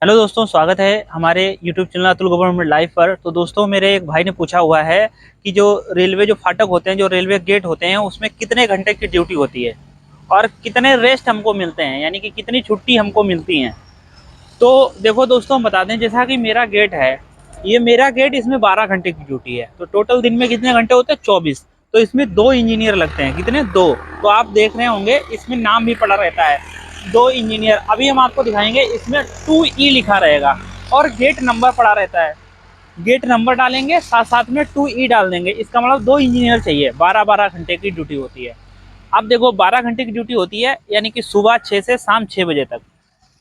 Hello दोस्तों, स्वागत है हमारे YouTube channel Atul government live पर। तो दोस्तों, मेरे एक भाई ने पूछा हुआ है कि जो रेलवे जो फाटक होते हैं, जो रेलवे गेट होते हैं, उसमें कितने घंटे की ड्यूटी होती है और कितने रेस्ट हमको मिलते हैं, यानी कि कितनी छुट्टी हमको मिलती हैं। तो देखो दोस्तों, हम बता दें, जैसा कि मेरा गेट है, ये मेरा गेट, इसमें 12 घंटे की ड्यूटी है। तो टोटल दिन में कितने घंटे होते हैं? 24। तो इसमें 2 इंजीनियर लगते हैं। कितने? 2। तो आप देख रहे होंगे इसमें नाम भी पड़ा रहता है, 2 इंजीनियर। अभी हम आपको दिखाएंगे, इसमें 2E लिखा रहेगा और गेट नंबर पड़ा रहता है। गेट नंबर डालेंगे, साथ साथ में 2E डाल देंगे। इसका मतलब 2 इंजीनियर चाहिए। 12-12 घंटे की ड्यूटी होती है। अब देखो, 12 घंटे की ड्यूटी होती है, यानी कि सुबह 6 से शाम 6 बजे तक।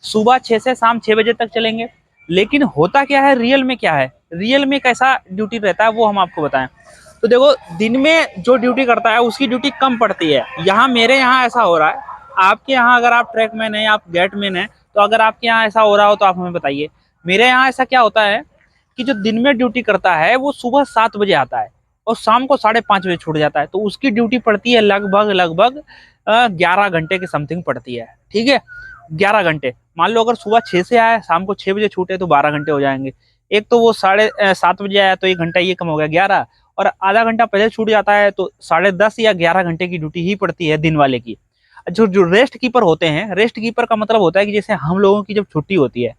सुबह 6 से शाम 6 बजे तक चलेंगे। लेकिन होता क्या है, रियल में क्या है, रियल में कैसा ड्यूटी रहता है, वो हम आपको बताएं। तो देखो, दिन में जो ड्यूटी करता है उसकी ड्यूटी कम पड़ती है। यहाँ मेरे यहाँ ऐसा हो रहा है। आपके यहाँ अगर आप ट्रैकमैन है, आप गेटमैन है, तो अगर आपके यहाँ ऐसा हो रहा हो तो आप हमें बताइए। मेरे यहाँ ऐसा क्या होता है कि जो दिन में ड्यूटी करता है वो सुबह 7 बजे आता है और शाम को 5:30 बजे छूट जाता है। तो उसकी ड्यूटी पड़ती है लगभग लगभग 11 घंटे के समथिंग पड़ती है। ठीक है, 11 घंटे। मान लो अगर सुबह 6 से आया, शाम को 6 बजे छूटे, तो 12 घंटे हो जाएंगे। एक तो वो 7:30 बजे आया तो 1 घंटा ये कम हो गया, 11। और आधा घंटा पहले छूट जाता है तो 10:30 या 11 घंटे की ड्यूटी ही पड़ती है दिन वाले की। जो जो रेस्ट कीपर होते हैं, रेस्ट कीपर का मतलब होता है कि जैसे हम लोगों की जब छुट्टी होती है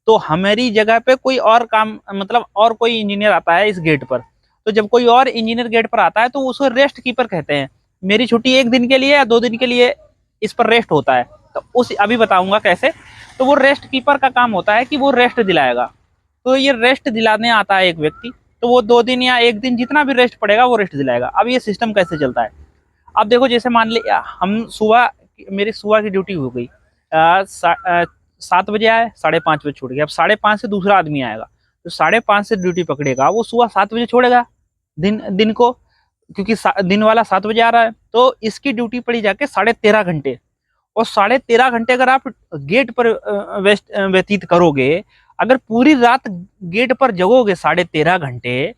तो हमारी जगह पे कोई और काम, मतलब और कोई इंजीनियर आता है इस गेट पर। तो जब कोई और इंजीनियर गेट पर आता है तो उसको रेस्ट कीपर कहते हैं। मेरी छुट्टी 1 दिन के लिए या 2 दिन के लिए इस पर रेस्ट होता है। तो उस अभी बताऊंगा कैसे। तो वो रेस्ट कीपर का काम होता है कि वो रेस्ट दिलाएगा। तो ये रेस्ट दिलाने आता है एक व्यक्ति, तो वो 2 दिन या 1 दिन जितना भी रेस्ट पड़ेगा वो रेस्ट दिलाएगा। अब ये सिस्टम कैसे चलता है, अब देखो, जैसे मान लिया हम सुबह, मेरी सुबह की ड्यूटी हो गई, 7 बजे आए, 5:30 बजे छूट गया। अब 5:30 से दूसरा आदमी आएगा, तो 5:30 से ड्यूटी पकड़ेगा, वो सुबह 7 बजे छोड़ेगा दिन दिन को, क्योंकि दिन वाला 7 बजे आ रहा है। तो इसकी ड्यूटी पड़ी जाके 13.5 घंटे। और 13.5 घंटे अगर आप गेट पर व्यतीत करोगे, अगर पूरी रात गेट पर जगोगे 13.5 घंटे,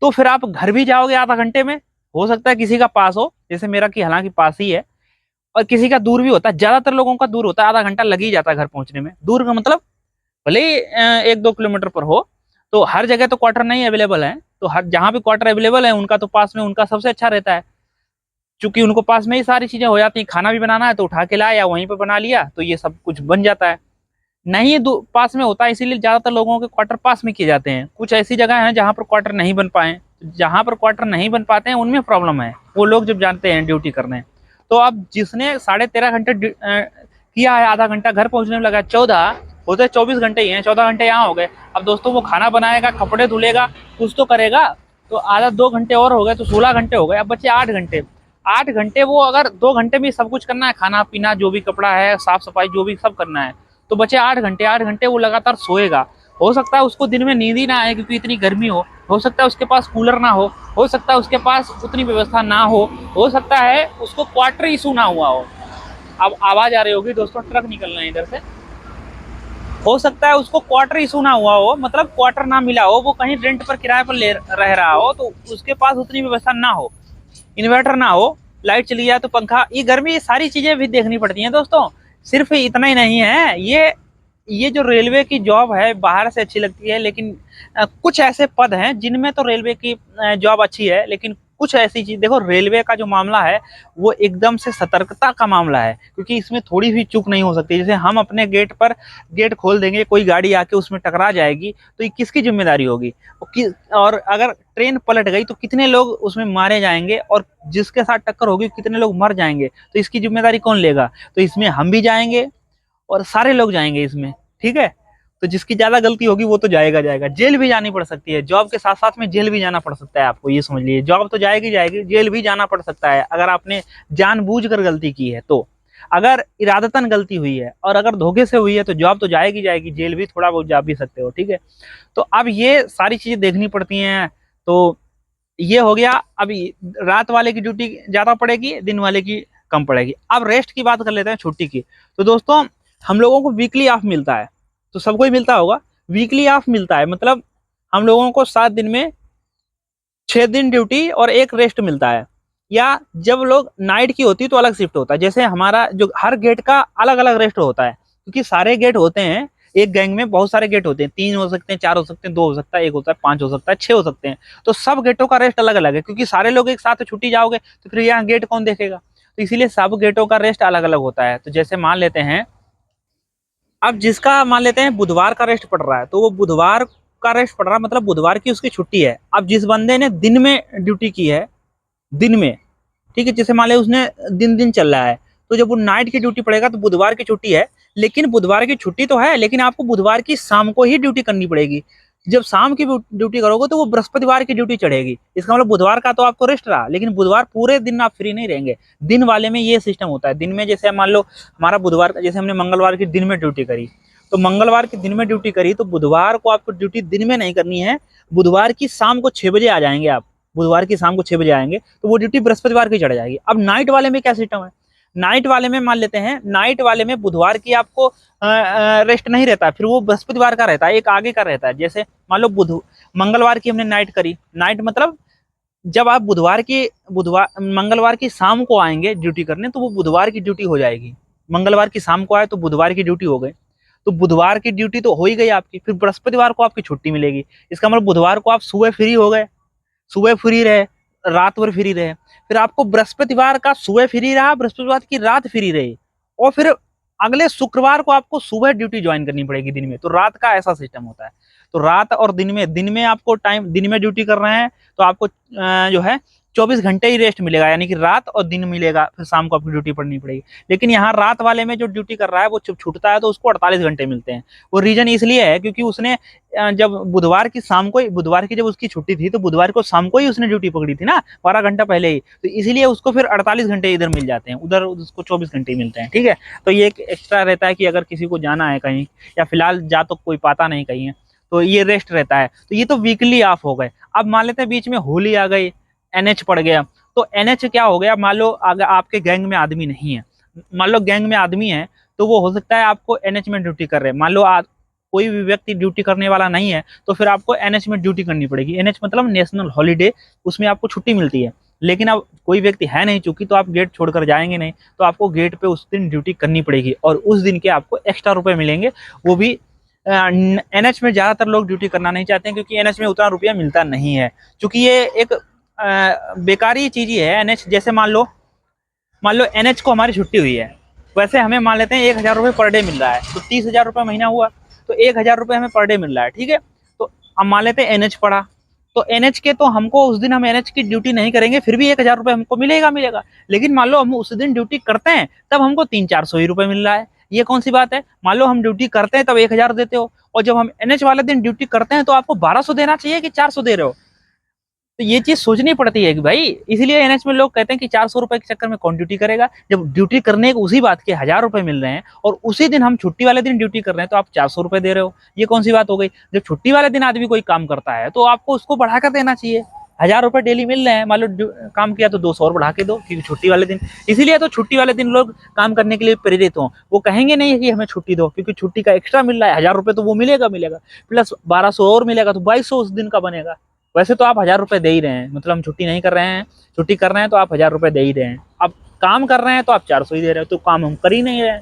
तो फिर आप घर भी जाओगे आधा घंटे में। हो सकता है किसी का पास हो, जैसे मेरा कि हालांकि पास ही है, और किसी का दूर भी होता है। ज्यादातर लोगों का दूर होता है, आधा घंटा लग ही जाता है घर पहुंचने में। दूर का मतलब भले ही 1-2 किलोमीटर पर हो। तो हर जगह तो क्वार्टर नहीं अवेलेबल है, तो हर जहां भी क्वार्टर अवेलेबल है उनका तो पास में उनका सबसे अच्छा रहता है, क्योंकि उनको पास में ही सारी चीजें हो जाती हैं। खाना भी बनाना है तो उठा के लाया या वहीं पर बना लिया, तो ये सब कुछ बन जाता है। नहीं पास में होता है, इसीलिए ज्यादातर लोगों के क्वार्टर पास में किए जाते हैं। कुछ ऐसी जगह है जहाँ पर क्वार्टर नहीं बन पाए, जहाँ पर क्वार्टर नहीं बन पाते हैं उनमें प्रॉब्लम है, वो लोग जब जानते हैं ड्यूटी करने। तो अब जिसने 13.5 घंटे किया है, आधा घंटा घर पहुंचने में लगा, 14 होते 24 घंटे ही हैं, 14 घंटे यहाँ हो गए। अब दोस्तों, वो खाना बनाएगा, कपड़े धुलेगा, कुछ तो करेगा, तो आधा 2 घंटे और हो गए, तो 16 घंटे हो गए। अब बचे 8 घंटे। 8 घंटे वो अगर 2 घंटे में सब कुछ करना है, खाना पीना जो भी, कपड़ा है, साफ सफाई जो भी सब करना है, तो बचे 8 घंटे। 8 घंटे वो लगातार सोएगा। हो सकता है उसको दिन में नींद ही ना आए क्योंकि इतनी गर्मी हो सकता है उसके पास कूलर ना हो सकता है उसके पास उतनी व्यवस्था ना हो सकता है उसको क्वार्टर इशू ना हुआ हो। अब आवाज आ रही होगी दोस्तों, ट्रक निकल रहे हैं इधर से। हो सकता है उसको क्वार्टर इशू ना हुआ हो, मतलब क्वार्टर ना मिला हो, वो कहीं रेंट पर किराए पर ले रह रहा हो, तो उसके पास उतनी व्यवस्था ना हो, इन्वर्टर ना हो, लाइट चली जाए तो पंखा, ये गर्मी, ये सारी चीजें भी देखनी पड़ती हैं दोस्तों। सिर्फ इतना ही नहीं है, ये जो रेलवे की जॉब है बाहर से अच्छी लगती है, लेकिन कुछ ऐसे पद हैं जिनमें तो रेलवे की जॉब अच्छी है, लेकिन कुछ ऐसी चीज देखो, रेलवे का जो मामला है वो एकदम से सतर्कता का मामला है, क्योंकि इसमें थोड़ी भी चूक नहीं हो सकती। जैसे हम अपने गेट पर गेट खोल देंगे, कोई गाड़ी आके उसमें टकरा जाएगी, तो ये किसकी जिम्मेदारी होगी? और अगर ट्रेन पलट गई तो कितने लोग उसमें मारे जाएंगे, और जिसके साथ टक्कर होगी कितने लोग मर जाएंगे, तो इसकी जिम्मेदारी कौन लेगा? तो इसमें हम भी जाएंगे और सारे लोग जाएंगे इसमें। ठीक है, तो जिसकी ज्यादा गलती होगी वो तो जाएगा जाएगा, जेल भी जानी पड़ सकती है। जॉब के साथ साथ में जेल भी जाना पड़ सकता है आपको, ये समझ लीजिए। जॉब तो जाएगी जाएगी, जेल भी जाना पड़ सकता है अगर आपने जानबूझकर गलती की है तो। अगर इरादतन गलती हुई है और अगर धोखे से हुई है तो जॉब तो जाएगी जाएगी, जेल भी थोड़ा बहुत जा भी सकते हो। ठीक है, तो अब ये सारी चीजें देखनी पड़ती हैं। तो ये हो गया। अभी रात वाले की ड्यूटी ज्यादा पड़ेगी, दिन वाले की कम पड़ेगी। अब रेस्ट की बात कर लेते हैं, छुट्टी की। तो दोस्तों, हम लोगों को वीकली ऑफ मिलता है, तो सबको ही मिलता होगा। वीकली ऑफ मिलता है, मतलब हम लोगों को 7 दिन में 6 दिन ड्यूटी और एक रेस्ट मिलता है। या जब लोग नाइट की होती है तो अलग शिफ्ट होता है। जैसे हमारा जो हर गेट का अलग अलग रेस्ट होता है, क्योंकि सारे गेट होते हैं एक गैंग में बहुत सारे गेट होते हैं, 3 हो सकते हैं, 4 हो सकते हैं, 2 हो सकता है, 1 होता है, 5 हो सकता है, 6 हो सकते हैं। तो सब गेटों का रेस्ट अलग अलग है, क्योंकि सारे लोग एक साथ छुट्टी जाओगे तो फिर यहाँ गेट कौन देखेगा, तो इसीलिए सब गेटों का रेस्ट अलग अलग होता है। तो जैसे मान लेते हैं, अब जिसका मान लेते हैं बुधवार का रेस्ट पड़ रहा है, तो वो बुधवार का रेस्ट पड़ रहा है, मतलब बुधवार की उसकी छुट्टी है। अब जिस बंदे ने दिन में ड्यूटी की है, दिन में, ठीक है, जैसे मान लिया उसने दिन दिन चल रहा है, तो जब वो नाइट की ड्यूटी पड़ेगा तो बुधवार की छुट्टी है, लेकिन बुधवार की छुट्टी तो है, लेकिन आपको बुधवार की शाम को ही ड्यूटी करनी पड़ेगी। जब शाम की ड्यूटी करोगे तो वो बृहस्पतिवार की ड्यूटी चढ़ेगी। इसका मतलब बुधवार का तो आपको रेस्ट रहा, लेकिन बुधवार पूरे दिन आप फ्री नहीं रहेंगे। दिन वाले में ये सिस्टम होता है, दिन में जैसे मान लो हमारा बुधवार, जैसे हमने मंगलवार के दिन में ड्यूटी करी, तो मंगलवार के दिन में ड्यूटी करी, तो बुधवार को आपको ड्यूटी दिन में नहीं करनी है, बुधवार की शाम को 6 बजे आ जाएंगे आप, बुधवार की शाम को 6 बजे आएंगे, तो वो ड्यूटी बृहस्पतिवार की चढ़ जाएगी। अब नाइट वाले में क्या सिस्टम है, नाइट वाले में मान लेते हैं, नाइट वाले में बुधवार की आपको रेस्ट नहीं रहता, फिर वो बृहस्पतिवार का रहता है, एक आगे का रहता है। जैसे मान लो मंगलवार की हमने नाइट करी, नाइट मतलब जब आप बुधवार मंगलवार की शाम को आएंगे ड्यूटी करने, तो वो बुधवार की ड्यूटी हो जाएगी। मंगलवार की शाम को आए तो बुधवार की ड्यूटी हो गई, तो बुधवार की ड्यूटी तो हो ही गई आपकी, फिर बृहस्पतिवार को आपकी छुट्टी मिलेगी। इसका मतलब बुधवार को आप सुबह फ्री हो गए, सुबह फ्री रहे, रात भर फ्री रहे, फिर आपको बृहस्पतिवार का सुबह फ्री रहा, बृहस्पतिवार की रात फ्री रही, और फिर अगले शुक्रवार को आपको सुबह ड्यूटी ज्वाइन करनी पड़ेगी दिन में। तो रात का ऐसा सिस्टम होता है। तो रात और दिन में आपको टाइम, दिन में ड्यूटी कर रहे हैं तो आपको जो है 24 घंटे ही रेस्ट मिलेगा, यानी कि रात और दिन मिलेगा, फिर शाम को आपकी ड्यूटी पड़नी पड़ेगी। लेकिन यहाँ रात वाले में जो ड्यूटी कर रहा है वो जब छूटता है तो उसको 48 घंटे मिलते हैं। वो रीजन इसलिए है क्योंकि उसने जब बुधवार की शाम को, बुधवार की जब उसकी छुट्टी थी तो बुधवार को शाम को ही उसने ड्यूटी पकड़ी थी ना, 12 घंटा पहले ही, तो इसीलिए उसको फिर 48 घंटे इधर मिल जाते हैं, उधर उसको 24 घंटे मिलते हैं। ठीक है, तो ये एक एक्स्ट्रा रहता है कि अगर किसी को जाना है कहीं, या फिलहाल जा तो कोई पाता नहीं कहीं है, तो ये रेस्ट रहता है। तो ये तो वीकली ऑफ हो गए। अब मान लेते हैं बीच में होली आ गई, एनएच पड़ गया, तो एनएच क्या हो गया, मान लो अगर आपके गैंग में आदमी नहीं है, मान लो गैंग में आदमी है, तो वो हो सकता है आपको एनएच में ड्यूटी कर रहे हैं। मान लो कोई भी व्यक्ति ड्यूटी करने वाला नहीं है, तो फिर आपको एनएच में ड्यूटी करनी पड़ेगी। एनएच मतलब नेशनल हॉलीडे, उसमें आपको छुट्टी मिलती है। लेकिन अब कोई व्यक्ति है नहीं, चूंकि तो आप गेट छोड़कर जाएंगे नहीं, तो आपको गेट पे उस दिन ड्यूटी करनी पड़ेगी, और उस दिन के आपको एक्स्ट्रा रुपए मिलेंगे। वो भी एनएच में ज्यादातर लोग ड्यूटी करना नहीं चाहते हैं, क्योंकि एनएच में उतना रुपया मिलता नहीं है, क्योंकि ये एक बेकारी चीज ही है एनएच। जैसे मान लो एनएच को हमारी छुट्टी हुई है, वैसे हमें मान लेते हैं 1,000 रुपये पर डे मिल रहा है, तो 30,000 रुपये महीना हुआ, तो 1,000 रुपये हमें पर डे मिल रहा है। ठीक है, तो हम मान लेते हैं एनएच पड़ा, तो एनएच के तो हमको उस दिन हम एनएच की ड्यूटी नहीं करेंगे, फिर भी 1,000 रुपये हमको मिलेगा। लेकिन मान लो हम उस दिन ड्यूटी करते हैं, तब हमको 300-400 ही रुपये मिल रहा है। ये कौन सी बात है, मान लो हम ड्यूटी करते हैं तब 1,000 देते हो, और जब हम एनएच वाले दिन ड्यूटी करते हैं तो आपको 1,200 देना चाहिए कि 400 दे रहे हो। तो ये चीज सोचनी पड़ती है कि भाई, इसलिए एनएच में लोग कहते हैं कि 400 रुपए के चक्कर में कौन ड्यूटी करेगा, जब ड्यूटी करने के उसी बात के 1,000 रुपए मिल रहे हैं, और उसी दिन हम छुट्टी वाले दिन ड्यूटी कर रहे हैं, तो आप 400 रुपए दे रहे हो। ये कौन सी बात हो गई। जब छुट्टी वाले दिन आदमी कोई काम करता है तो आपको उसको बढ़ाकर देना चाहिए। 1,000 रुपए डेली मिल रहे हैं, मान लो काम किया तो 200 और बढ़ा के दो, क्योंकि छुट्टी वाले दिन। इसीलिए तो छुट्टी वाले दिन लोग काम करने के लिए प्रेरित हों। वो कहेंगे नहीं कि हमें छुट्टी दो, क्योंकि छुट्टी का एक्स्ट्रा मिल रहा है, 1,000 रुपए तो वो मिलेगा, प्लस 1,200 और मिलेगा, तो 2,200 उस दिन का बनेगा। वैसे तो आप 1,000 रुपए दे ही रहे हैं, मतलब हम छुट्टी नहीं कर रहे हैं, छुट्टी कर रहे हैं तो आप 1,000 रुपए दे ही रहे हैं। अब काम कर रहे हैं तो आप 400 ही दे रहे हो, तो काम हम कर ही नहीं रहे हैं।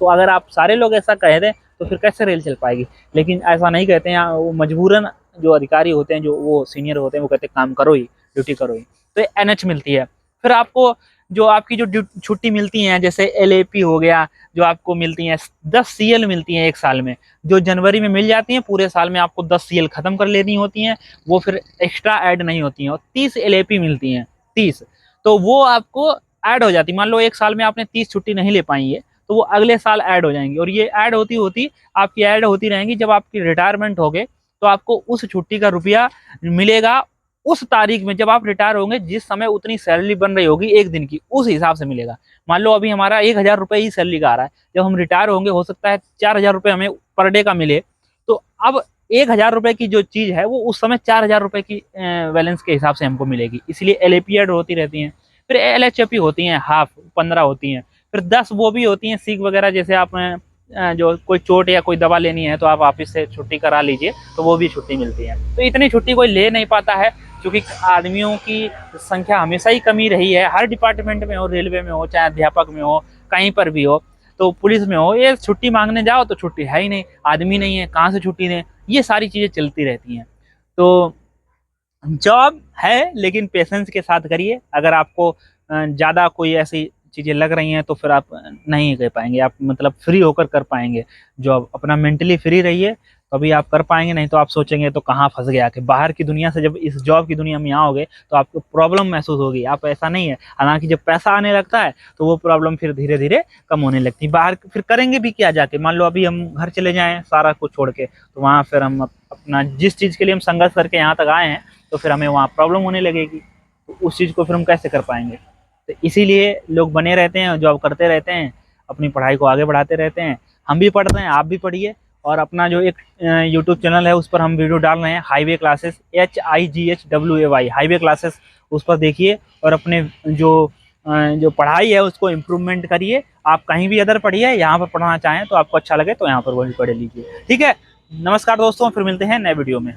तो अगर आप सारे लोग ऐसा कह दें तो फिर कैसे रेल चल पाएगी। लेकिन ऐसा नहीं कहते हैं, वो मजबूरन जो अधिकारी होते हैं, जो वो सीनियर होते हैं, वो कहते हैं काम करो ही, ड्यूटी करो ही, तो एनएच मिलती है। फिर आपको जो आपकी जो छुट्टी मिलती हैं, जैसे एलएपी हो गया, जो आपको मिलती हैं 10 सीएल मिलती हैं एक साल में, जो जनवरी में मिल जाती हैं, पूरे साल में आपको 10 सीएल खत्म कर लेनी होती हैं, वो फिर एक्स्ट्रा ऐड नहीं होती हैं। और 30 एलएपी मिलती हैं, 30, तो वो आपको ऐड हो जाती। मान लो एक साल में आपने 30 छुट्टी नहीं ले पाई है, तो वो अगले साल ऐड हो जाएंगी, और ये ऐड होती आपकी ऐड होती रहेंगी। जब आपकी रिटायरमेंट हो गए तो आपको उस छुट्टी का रुपया मिलेगा उस तारीख में, जब आप रिटायर होंगे, जिस समय उतनी सैलरी बन रही होगी एक दिन की, उस हिसाब से मिलेगा। मान लो अभी हमारा 1,000 रुपये ही सैलरी का आ रहा है, जब हम रिटायर होंगे हो सकता है 4,000 रुपये हमें पर डे का मिले, तो अब 1,000 रुपये की जो चीज है वो उस समय 4,000 रुपये की बैलेंस के हिसाब से हमको मिलेगी। इसलिए एलएपी ऐड होती रहती हैं। फिर एलएचएपी होती हैं, हाफ 15 होती हैं। फिर 10 वो भी होती हैं सीख वगैरह, जैसे आप जो कोई चोट या कोई दवा लेनी है तो आप ऑफिस से छुट्टी करा लीजिए, तो वो भी छुट्टी मिलती है। तो इतनी छुट्टी कोई ले नहीं पाता है, क्योंकि आदमियों की संख्या हमेशा ही कमी रही है, हर डिपार्टमेंट में हो, रेलवे में हो, चाहे अध्यापक में हो, कहीं पर भी हो। तो पुलिस में हो, ये छुट्टी मांगने जाओ तो छुट्टी है ही नहीं, आदमी नहीं है, कहाँ से छुट्टी दें, ये सारी चीज़ें चलती रहती हैं। तो जॉब है लेकिन पेशेंस के साथ करिए। अगर आपको ज़्यादा कोई ऐसी चीज़ें लग रही हैं तो फिर आप नहीं कर पाएंगे, आप मतलब फ्री होकर कर पाएंगे जॉब। अपना मेंटली फ्री रहिए तभी आप कर पाएंगे, नहीं तो आप सोचेंगे तो कहाँ फंस गया, कि बाहर की दुनिया से जब इस जॉब की दुनिया में आओगे तो आपको प्रॉब्लम महसूस होगी। आप ऐसा नहीं है, हालांकि जब पैसा आने लगता है तो वो प्रॉब्लम फिर धीरे धीरे कम होने लगती है। बाहर फिर करेंगे भी क्या जाके, मान लो अभी हम घर चले जाएं सारा कुछ छोड़ के, तो वहाँ फिर हम अपना जिस चीज़ के लिए हम संघर्ष करके यहाँ तक आए हैं तो फिर हमें वहाँ प्रॉब्लम होने लगेगी, तो उस चीज़ को फिर हम कैसे कर पाएंगे। तो इसीलिए लोग बने रहते हैं, जॉब करते रहते हैं, अपनी पढ़ाई को आगे बढ़ाते रहते हैं। हम भी पढ़ रहे हैं, आप भी पढ़िए। और अपना जो एक यूट्यूब चैनल है उस पर हम वीडियो डाल रहे हैं, highway classes, HIGHWAY highway classes, उस पर देखिए और अपने जो पढ़ाई है उसको इम्प्रूवमेंट करिए। आप कहीं भी अदर पढ़िए, यहाँ पर पढ़ना चाहें तो आपको अच्छा लगे तो यहाँ पर वही पढ़ लीजिए। ठीक है, नमस्कार दोस्तों, फिर मिलते हैं नए वीडियो में।